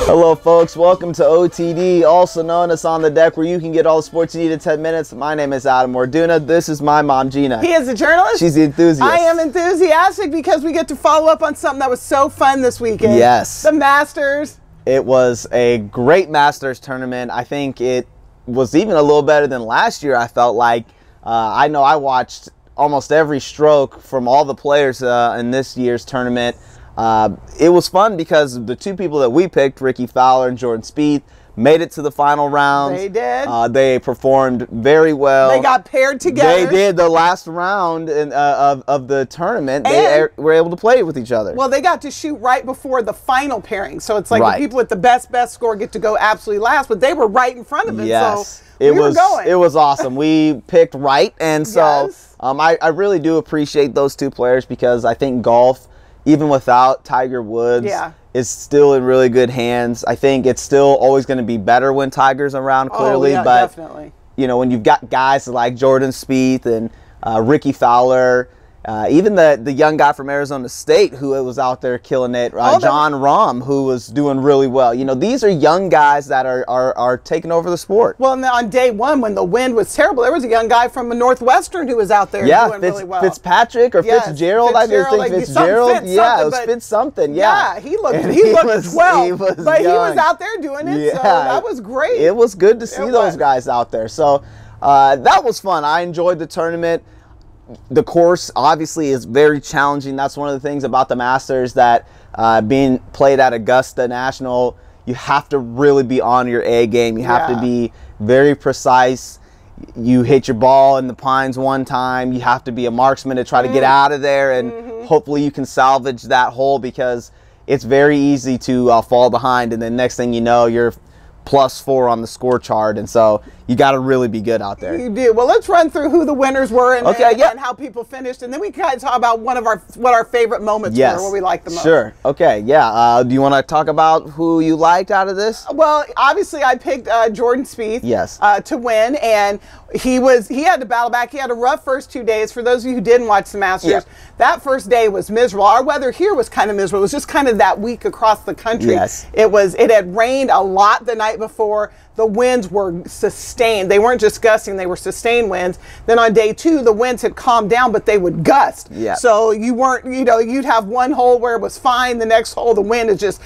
Hello folks, welcome to OTD, also known as On the Deck, where you can get all the sports you need in 10 minutes. My name is Adam Orduna. This is my mom, Gina. He is a journalist. She's the enthusiast. I am enthusiastic because we get to follow up on something that was so fun this weekend. Yes. The Masters. It was a great Masters tournament. I think it was even a little better than last year, I felt like. I know I watched almost every stroke from all the players in this year's tournament. It was fun because the two people that we picked, Ricky Fowler and Jordan Spieth, made it to the final round. They did. They performed very well. They got paired together. They did. The last round of the tournament, they were able to play with each other. Well, they got to shoot right before the final pairing. So it's like Right. the people with the best score get to go absolutely last, but they were right in front of it. Yes. So we were going. It was awesome. We picked right, and so Yes. I really do appreciate those two players because I think golf, even without Tiger Woods, is still in really good hands. I think it's still always going to be better when Tiger's around, clearly. Oh, yeah, but definitely. you know, when you've got guys like Jordan Spieth and Ricky Fowler, even the young guy from Arizona State who was out there killing it, John Rahm, who was doing really well. You know, these are young guys that are taking over the sport. Well, and on day one, when the wind was terrible, there was a young guy from Northwestern who was out there doing really well. Fitzpatrick or Yes, Fitzgerald, I think like Fitzgerald. Yeah, it was but something. Yeah, he looked 12, but he was out there doing it, so that was great. It was good to see those guys out there. So that was fun. I enjoyed the tournament. The course obviously is very challenging. That's one of the things about the Masters, that being played at Augusta National, you have to really be on your A game. You have to be very precise. You hit your ball in the pines one time, you have to be a marksman to try to get out of there, and hopefully you can salvage that hole, because it's very easy to fall behind, and then next thing you know, you're +4 on the score chart, and so you got to really be good out there. You do. Well, let's run through who the winners were and how people finished, and then we can kind of talk about what our favorite moments were, what we liked the most. Sure. Okay. Yeah. Do you want to talk about who you liked out of this? Well, obviously I picked Jordan Spieth. Yes. To win, and he had to battle back. He had a rough first 2 days. For those of you who didn't watch the Masters, that first day was miserable. Our weather here was kind of miserable. It was just kind of that week across the country. Yes. It had rained a lot the night before. The winds were sustained. They weren't just gusting, they were sustained winds. Then on day 2, the winds had calmed down, but they would gust. Yeah. So you weren't, you'd have one hole where it was fine, the next hole the wind is just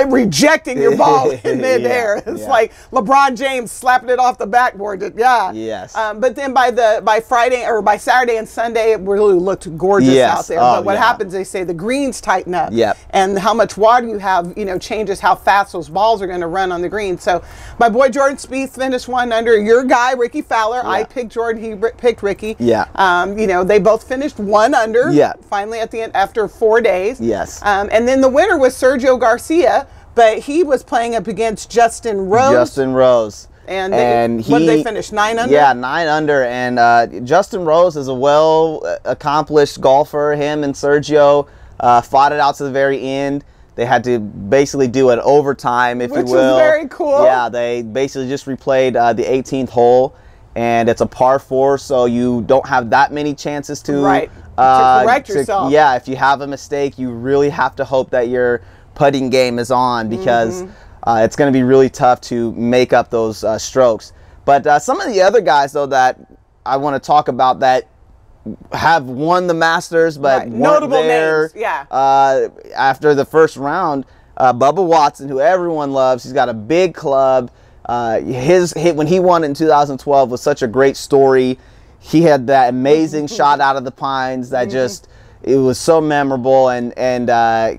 rejecting your ball in midair. It's like LeBron James slapping it off the backboard. Yes. But then by Friday or by Saturday and Sunday, it really looked gorgeous out there. But what happens, they say the greens tighten up. And how much water you have, changes how fast those balls are going to run on the green. So my boy Jordan Spieth finished 1 under. Your guy Ricky Fowler, I picked Jordan, he picked Ricky. They both finished 1 under. Finally at the end after 4 days. And then the winner was Sergio Garcia, but he was playing up against Justin Rose. And what did they finish? 9 under? Yeah, 9 under. And Justin Rose is a well-accomplished golfer. Him and Sergio fought it out to the very end. They had to basically do an overtime, if you will. Which was very cool. Yeah, they basically just replayed the 18th hole, and it's a par 4, so you don't have that many chances to correct yourself. Yeah, if you have a mistake, you really have to hope that your putting game is on, because it's going to be really tough to make up those strokes. But some of the other guys, though, that I want to talk about that have won the Masters but weren't there after the first round, Bubba Watson, who everyone loves. He's got a big club. His hit when he won in 2012 was such a great story. He had that amazing shot out of the pines that it was so memorable, and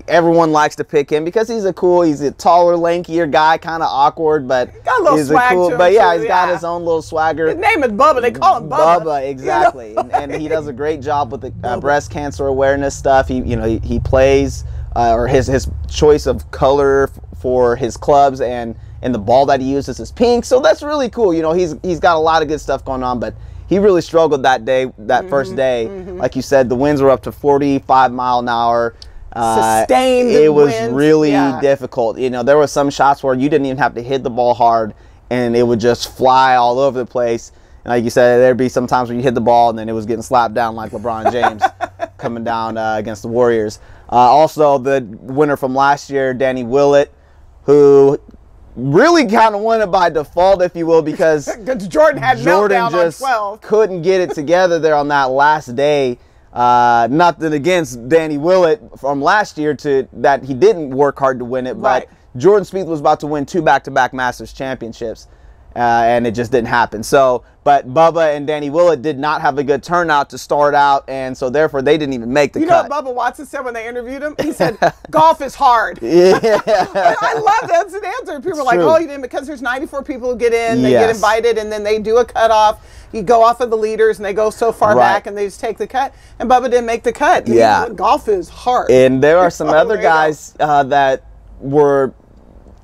everyone likes to pick him because he's a taller, lankier guy, kind of awkward, but got a little swag to him. But he's got his own little swagger. His name is Bubba. They call him Bubba. Bubba, exactly. And he does a great job with the breast cancer awareness stuff. He plays or his choice of color for his clubs and the ball that he uses is pink. So that's really cool. He's got a lot of good stuff going on, but he really struggled that day, first day. Like you said, the winds were up to 45 mile an hour. Sustained It was really difficult. There were some shots where you didn't even have to hit the ball hard, and it would just fly all over the place. And like you said, there'd be some times where you hit the ball, and then it was getting slapped down like LeBron James coming down against the Warriors. Also, the winner from last year, Danny Willett, who really kind of won it by default, if you will, because Jordan had meltdown just on 12. couldn't get it together there on that last day. Nothing against Danny Willett from last year that he didn't work hard to win it, but Jordan Spieth was about to win 2 back-to-back Masters championships, and it just didn't happen. So, but Bubba and Danny Willett did not have a good turnout to start out, and so therefore they didn't even make the cut. You know what Bubba Watson said when they interviewed him? He said, golf is hard. Yeah. I love that's an answer. People are like, oh, you didn't, because there's 94 people who get in, they get invited, and then they do a cutoff. You go off of the leaders, and they go so far back, and they just take the cut. And Bubba didn't make the cut. Yeah. Golf is hard. And there are some other guys that were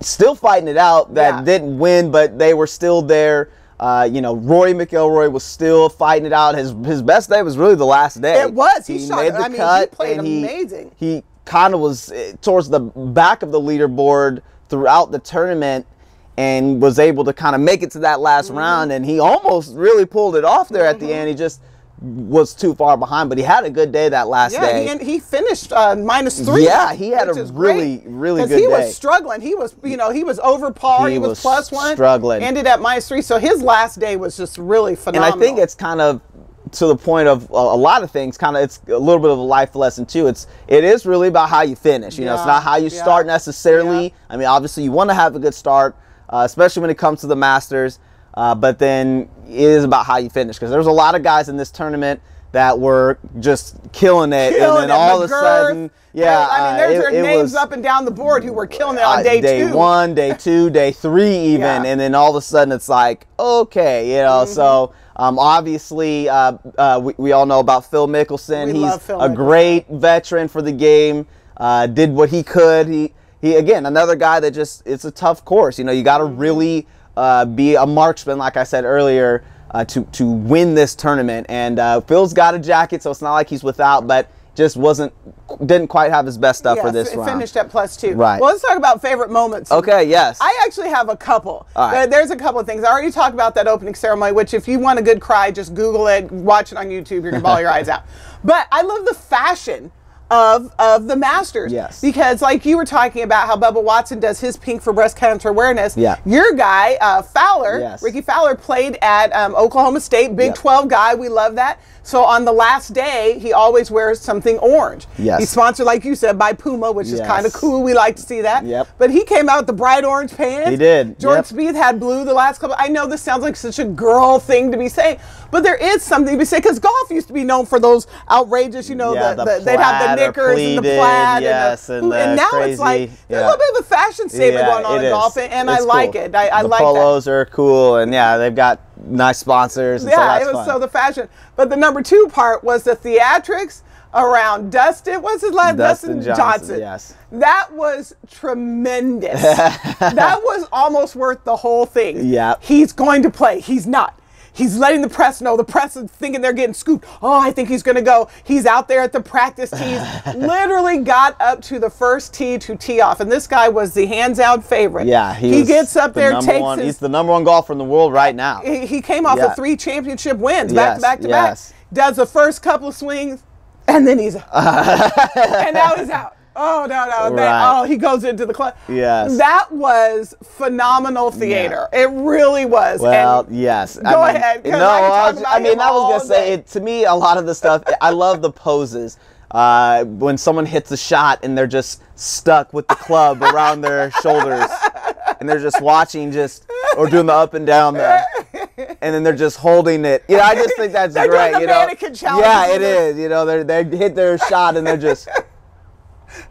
still fighting it out that didn't win, but they were still there. You know, Rory McIlroy was still fighting it out. His best day was really the last day. It was. He shot, made the cut, he played and amazing. He kind of was towards the back of the leaderboard throughout the tournament and was able to kind of make it to that last round, and he almost really pulled it off there at the end. He just was too far behind, but he had a good day that last day. Yeah, he finished -3. Yeah, he had a really good day. Because he was struggling. He was, he was over par. He was +1. Struggling. Ended at -3. So his last day was just really phenomenal. And I think it's kind of to the point of a lot of things. Kind of, it's a little bit of a life lesson too. It is really about how you finish. You know, it's not how you start necessarily. I mean, obviously you want to have a good start, especially when it comes to the Masters. But then it is about how you finish, because there's a lot of guys in this tournament that were just killing it, and then all of a sudden, I mean, there's names up and down the board who were killing it on day 2. Day 1, day 2, day 3 even, and then all of a sudden it's like, okay, you know, so obviously we all know about Phil Mickelson. He's a great veteran for the game, did what he could. He again, another guy that just, it's a tough course. You know, you got to really be a marksman, like I said earlier, to win this tournament. And Phil's got a jacket, so it's not like he's without, but just didn't quite have his best stuff for this round. Finished at +2. Right. Well, let's talk about favorite moments. Okay, yes. I actually have a couple. All right. There's a couple of things. I already talked about that opening ceremony, which if you want a good cry, just Google it, watch it on YouTube, you're going to bawl your eyes out. But I love the fashion of the Masters. Yes. Because like you were talking about how Bubba Watson does his pink for breast cancer awareness. Yeah. Your guy, Fowler, Ricky Fowler, played at Oklahoma State, Big 12 guy. We love that. So on the last day, he always wears something orange. Yes. He's sponsored, like you said, by Puma, which is kind of cool. We like to see that. Yep. But he came out with the bright orange pants. He did. Jordan Spieth had blue the last couple. I know this sounds like such a girl thing to be saying, but there is something to be saying, because golf used to be known for those outrageous, you know, they'd have the knickers and the plaid. And now it's like there's a little bit of a fashion statement going on in golf, and I like it. I like that. The polos are cool, and they've got nice sponsors. And so the fashion. But the number 2 part was the theatrics around Dustin. What's his last? Dustin Johnson. Yes. That was tremendous. That was almost worth the whole thing. Yeah. He's going to play. He's not. He's letting the press know. The press is thinking they're getting scooped. Oh, I think he's going to go. He's out there at the practice tees. Literally got up to the first tee to tee off. And this guy was the hands-down favorite. Yeah, he gets up there, he's the #1 golfer in the world right now. He came off of 3 championship wins, back to back to back. Does the first couple of swings, and then he's and now he's out. Oh, no. He goes into the club. Yes. That was phenomenal theater. Yeah. It really was. Well, yes. Go ahead. No, I was going to say, to me, a lot of the stuff, I love the poses. When someone hits a shot and they're just stuck with the club around their shoulders, and they're just watching or doing the up and down there. And then they're just holding it. You know, I just think that's great. Doing the mannequin challenge. Yeah, it is. You know, they hit their shot and they're just.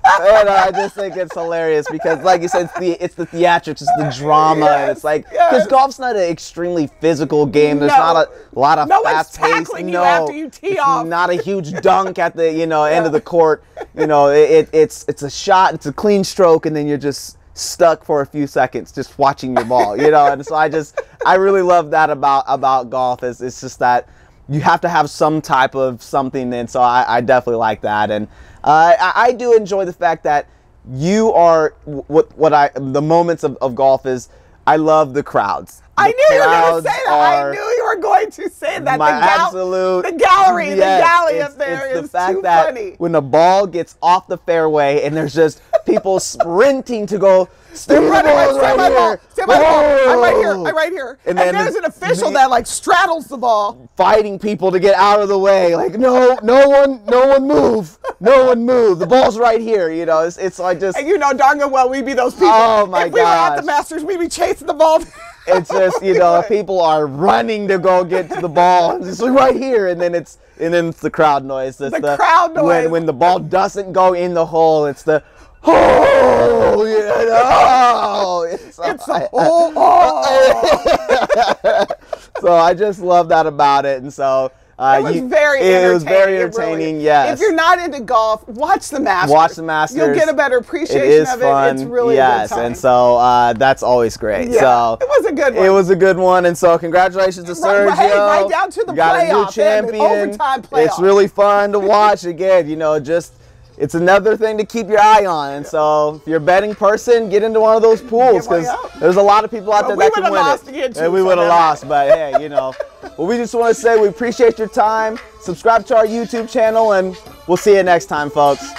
And I just think it's hilarious because, like you said, it's the theatrics, it's the drama, and it's like, because golf's not an extremely physical game. There's not a lot of fast pace. You after you tee off. Not a huge dunk at the end of the court. You know, it's a shot, it's a clean stroke, and then you're just stuck for a few seconds just watching your ball. You know, and so I really love that about golf. It's just that you have to have some type of something, and so I definitely like that. And I do enjoy the fact that you are the moments of golf is, I love the crowds. I knew you were going to say that. I knew you were going to say that. The gallery, the galley up there is too funny. When the ball gets off the fairway and there's just people sprinting to go, Stand by the ball. Stand by the ball. I'm right here. I'm right here. And then there's an official that like straddles the ball, fighting people to get out of the way. Like, no one move. No one move. The ball's right here. You know, it's like just. And you know darn well we'd be those people. Oh my god! If we were at the Masters, we'd be chasing the ball. It's just, you know, people are running to go get to the ball. It's right here, and then it's the crowd noise. It's the crowd noise. When the ball doesn't go in the hole, it's the oh, you know, it's a whole oh. So I just love that about it, and so. It was very entertaining. It was very entertaining, really, yes. If you're not into golf, watch the Masters. Watch the Masters. You'll get a better appreciation of it. It's really a good time. And so that's always great. Yeah, so it was a good one. It was a good one, and so congratulations to Sergio. Hey, right down to the got playoff. A new champion. Overtime playoff. It's really fun to watch. Again, you know, just it's another thing to keep your eye on. And so if you're a betting person, get into one of those pools because there's a lot of people out there that can win it. And we would have lost, but hey, you know. Well, we just want to say we appreciate your time. Subscribe to our YouTube channel, and we'll see you next time, folks.